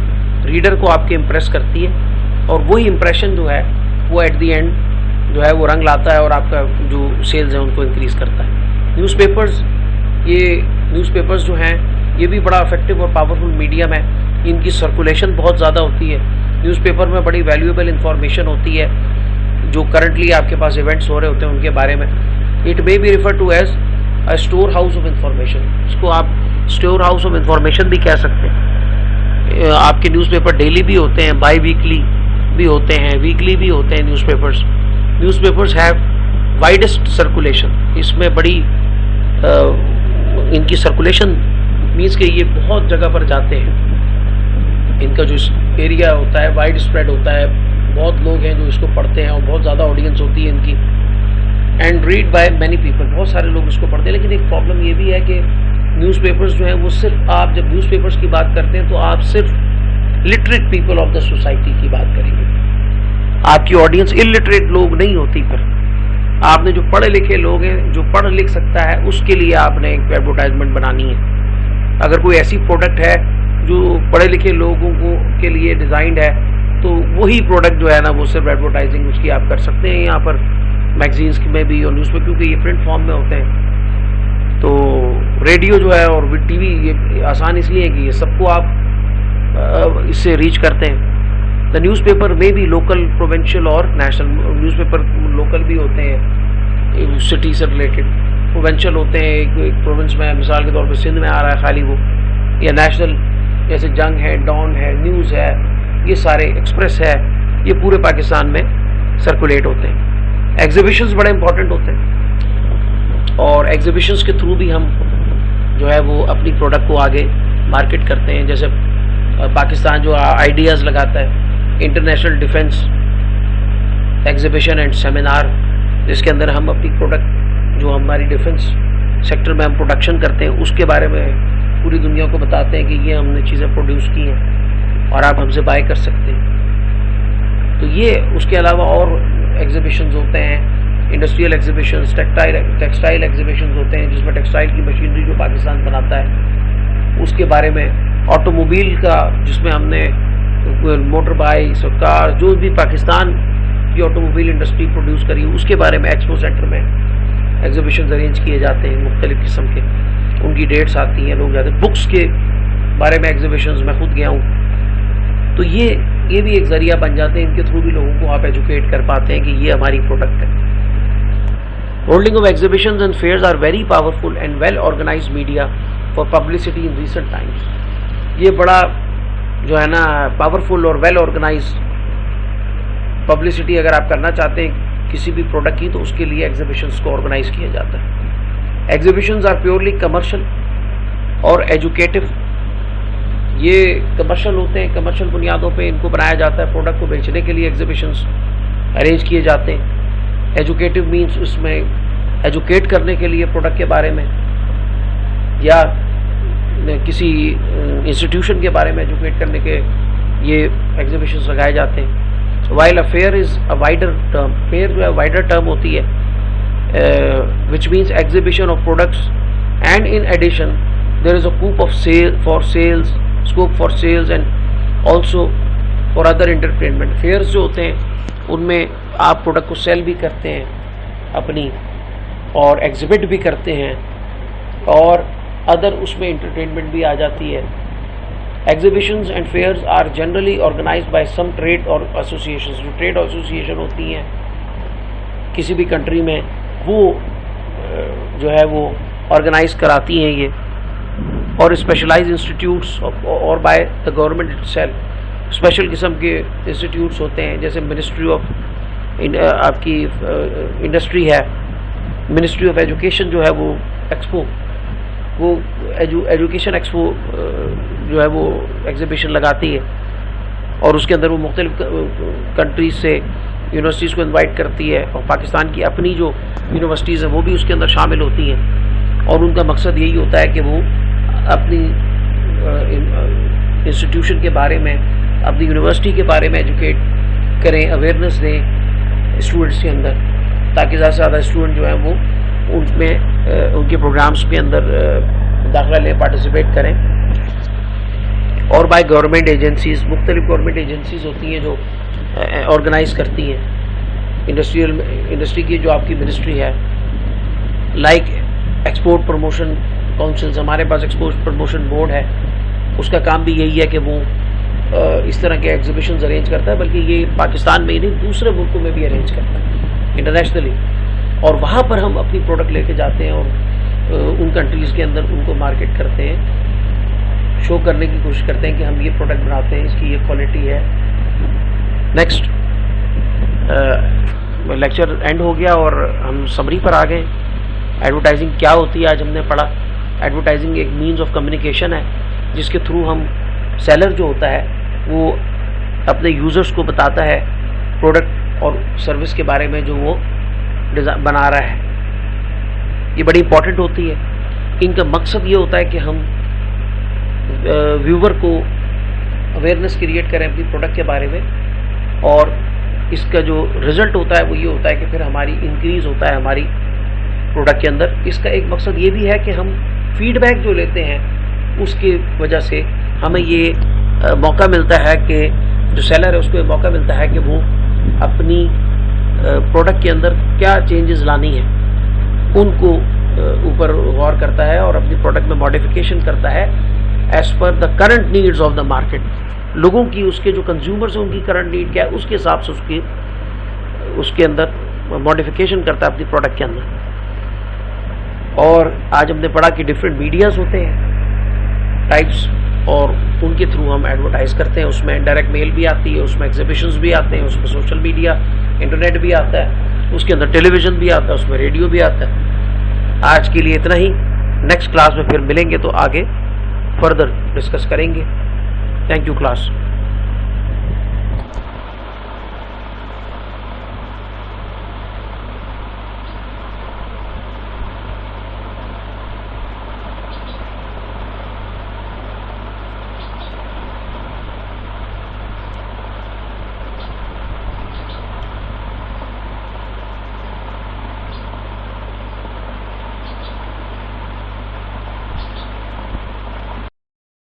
रीडर को आपके इम्प्रेस करती है, और वही इम्प्रेशन जो है वो एट दी एंड जो है वो रंग लाता है और आपका जो सेल्स है उनको इंक्रीज़ करता है। न्यूज़पेपर्स, ये न्यूज़पेपर्स जो हैं ये भी बड़ा इफेक्टिव और पावरफुल मीडियम है, इनकी सर्कुलेशन बहुत ज़्यादा होती है। न्यूज़पेपर में बड़ी वैल्यूएबल इंफॉर्मेशन होती है जो करंटली आपके पास इवेंट्स हो रहे होते हैं उनके बारे में। It may be refer to as a store house of information, इसको आप स्टोर हाउस ऑफ इंफॉर्मेशन भी कह सकते हैं। आपके न्यूज़पेपर डेली भी होते हैं, बाई वीकली भी होते हैं, वीकली भी होते हैं newspapers. Newspapers have widest circulation, इसमें बड़ी इनकी सर्कुलेशन मीन्स कि ये बहुत जगह पर जाते हैं, इनका जो एरिया होता है वाइड स्प्रेड होता है, बहुत लोग हैं जो इसको पढ़ते हैं और बहुत ज़्यादा ऑडियंस होती है इनकी, and read by many people, बहुत सारे लोग इसको पढ़ते हैं। लेकिन एक प्रॉब्लम ये भी है कि न्यूज़पेपर्स जो हैं वो सिर्फ, आप जब न्यूज़पेपर्स की बात करते हैं तो आप सिर्फ literate people of the society की बात करेंगे, आपकी ऑडियंस इलिटरेट लोग नहीं होती। फिर आपने जो पढ़े लिखे लोग हैं, जो पढ़ लिख सकता है, उसके लिए आपने एक एडवर्टाइजमेंट बनानी है। अगर कोई ऐसी प्रोडक्ट है जो पढ़े लिखे लोगों को के लिए डिज़ाइंड है तो वही प्रोडक्ट जो है ना वो सिर्फ एडवर्टाइजिंग उसकी आप कर सकते हैं यहाँ पर मैगजीन्स में भी और न्यूज़पेपर, क्योंकि ये प्रिंट फॉर्म में होते हैं। तो रेडियो जो है और टीवी ये आसान इसलिए है कि ये सबको आप इससे रीच करते हैं। द न्यूज़पेपर में भी लोकल, प्रोविंशियल और नेशनल। न्यूज़पेपर लोकल भी होते हैं सिटी से रिलेटेड, प्रोविंशियल होते हैं एक प्रोविंस में, मिसाल के तौर पे सिंध में आ रहा है खाली वो, या नेशनल जैसे जंग है, डॉन है, न्यूज़ है, ये सारे, एक्सप्रेस है, ये पूरे पाकिस्तान में सर्कुलेट होते हैं। एग्जीबिशंस बड़े इंपॉर्टेंट होते हैं और एग्जीबिशंस के थ्रू भी हम जो है वो अपनी प्रोडक्ट को आगे मार्केट करते हैं। जैसे पाकिस्तान जो आइडियाज़ लगाता है, international defence exhibition and seminar, जिसके अंदर हम अपनी प्रोडक्ट जो हमारी डिफेंस सेक्टर में हम प्रोडक्शन करते हैं उसके बारे में पूरी दुनिया को बताते हैं कि ये हमने चीज़ें प्रोड्यूस की हैं और आप हमसे बाय कर सकते हैं। तो ये उसके अलावा और एग्जीबिशंस होते हैं, इंडस्ट्रियल एग्जीबिशंस, टेक्सटाइल एग्जीबिशंस होते हैं जिसमें टेक्सटाइल की मशीनरी जो पाकिस्तान बनाता है उसके बारे में, ऑटोमोबाइल का जिसमें हमने मोटर बाइक्स और कार जो भी पाकिस्तान की ऑटोमोबाइल इंडस्ट्री प्रोड्यूस करी उसके बारे में एक्सपो सेंटर में एग्जीबिशंस अरेंज किए जाते हैं मुख्तलिफ किस्म के, उनकी डेट्स आती हैं, लोग जाते हैं। बुक्स के बारे में एग्जीबिशंस मैं खुद गया हूँ, तो ये भी एक ज़रिया बन जाते हैं, इनके थ्रू भी लोगों को आप एजुकेट कर पाते हैं कि ये हमारी प्रोडक्ट है। Holding of exhibitions and fairs are very powerful and well organised media for publicity in recent times. ये बड़ा जो है ना पावरफुल और वेल ऑर्गेनाइज पब्लिसिटी अगर आप करना चाहते हैं किसी भी प्रोडक्ट की, तो उसके लिए एग्जीबिशंस को ऑर्गेनाइज किया जाता है। एग्जीबिशंस आर प्योरली कमर्शियल और एजुकेटिव। ये कमर्शियल होते हैं, कमर्शियल बुनियादों पे इनको बनाया जाता है, प्रोडक्ट को बेचने के लिए एग्जीबिशंस अरेंज किए जाते हैं। एजुकेटिव मींस उसमें एजुकेट करने के लिए प्रोडक्ट के बारे में, या किसी इंस्टीट्यूशन के बारे में एजुकेट करने के ये एग्जीबिशंस लगाए जाते हैं। While a fair is a wider term, fair जो है वाइडर टर्म होती है, which means exhibition of products and in addition there is a scope of scope for sales and also for other entertainment. Fairs जो होते हैं उनमें आप product को सेल भी करते हैं अपनी, और एग्जिबिट भी करते हैं, और अदर उसमें एंटरटेनमेंट भी आ जाती है। Exhibitions and fairs are generally organised by some trade और एसोसिएशंस। जो ट्रेड एसोसिएशन होती हैं किसी भी कंट्री में, वो जो है वो ऑर्गेनाइज कराती हैं ये, और स्पेशलाइज्ड इंस्टीट्यूट्स और by the government itself. Special किस्म के इंस्टीट्यूट्स होते हैं, जैसे मिनिस्ट्री ऑफ आपकी इंडस्ट्री है, मिनिस्ट्री ऑफ एजुकेशन जो है वो एक्सपो, वो एजुकेशन एक्सपो जो है वो एग्जीबिशन लगाती है, और उसके अंदर वो मुख्तलिफ कंट्रीज से यूनिवर्सिटीज़ को इनवाइट करती है, और पाकिस्तान की अपनी जो यूनिवर्सिटीज़ हैं वो भी उसके अंदर शामिल होती हैं, और उनका मकसद यही होता है कि वो अपनी इंस्टीट्यूशन के बारे में, अपनी यूनिवर्सिटी के बारे में एजुकेट करें, अवेयरनेस दें स्टूडेंट्स के अंदर, ताकि ज़्यादा से ज़्यादा स्टूडेंट जो हैं वो उनमें उनके प्रोग्राम्स के अंदर दाखिला ले, पार्टिसिपेट करें। और बाय गवर्नमेंट एजेंसीज़, मुख्तलिफ गवर्नमेंट एजेंसीज़ होती हैं जो ऑर्गेनाइज करती हैं इंडस्ट्री की, जो आपकी मिनिस्ट्री है, लाइक एक्सपोर्ट प्रमोशन काउंसिल्स। हमारे पास एक्सपोर्ट प्रमोशन बोर्ड है, उसका काम भी यही है कि वो इस तरह के एग्जीबिशंस अरेंज करता है, बल्कि ये पाकिस्तान में ही नहीं दूसरे मुल्कों में भी अरेंज करता है इंटरनेशनली, और वहाँ पर हम अपनी प्रोडक्ट लेके जाते हैं और उन कंट्रीज़ के अंदर उनको मार्केट करते हैं, शो करने की कोशिश करते हैं कि हम ये प्रोडक्ट बनाते हैं, इसकी ये क्वालिटी है। नेक्स्ट लेक्चर एंड हो गया और हम समरी पर आ गए। एडवर्टाइजिंग क्या होती है आज हमने पढ़ा। एडवर्टाइजिंग एक मीन्स ऑफ कम्युनिकेशन है जिसके थ्रू हम, सेलर जो होता है वो अपने यूज़र्स को बताता है प्रोडक्ट और सर्विस के बारे में जो वो बना रहा है। ये बड़ी इंपॉर्टेंट होती है। इनका मकसद ये होता है कि हम व्यूवर को अवेयरनेस क्रिएट करें अपनी प्रोडक्ट के बारे में, और इसका जो रिज़ल्ट होता है वो ये होता है कि फिर हमारी इंक्रीज़ होता है हमारी प्रोडक्ट के अंदर। इसका एक मकसद ये भी है कि हम फीडबैक जो लेते हैं उसकी वजह से हमें ये मौका मिलता है कि जो सेलर है उसको ये मौका मिलता है कि वो अपनी प्रोडक्ट के अंदर क्या चेंजेस लानी है उनको ऊपर गौर करता है और अपनी प्रोडक्ट में मॉडिफिकेशन करता है as per the current needs of the market. लोगों की, उसके जो कंज्यूमर्स हैं उनकी करंट नीड क्या है उसके हिसाब से उसके अंदर मॉडिफिकेशन करता है अपनी प्रोडक्ट के अंदर। और आज हमने पढ़ा कि डिफरेंट मीडियाज़ होते हैं टाइप्स, और उनके थ्रू हम एडवर्टाइज़ करते हैं। उसमें डायरेक्ट मेल भी आती है, उसमें एग्जीबिशंस भी आते हैं, उसमें सोशल मीडिया, इंटरनेट भी आता है, उसके अंदर टेलीविज़न भी आता है, उसमें रेडियो भी आता है। आज के लिए इतना ही। नेक्स्ट क्लास में फिर मिलेंगे तो आगे फर्दर डिस्कस करेंगे। Thank you class.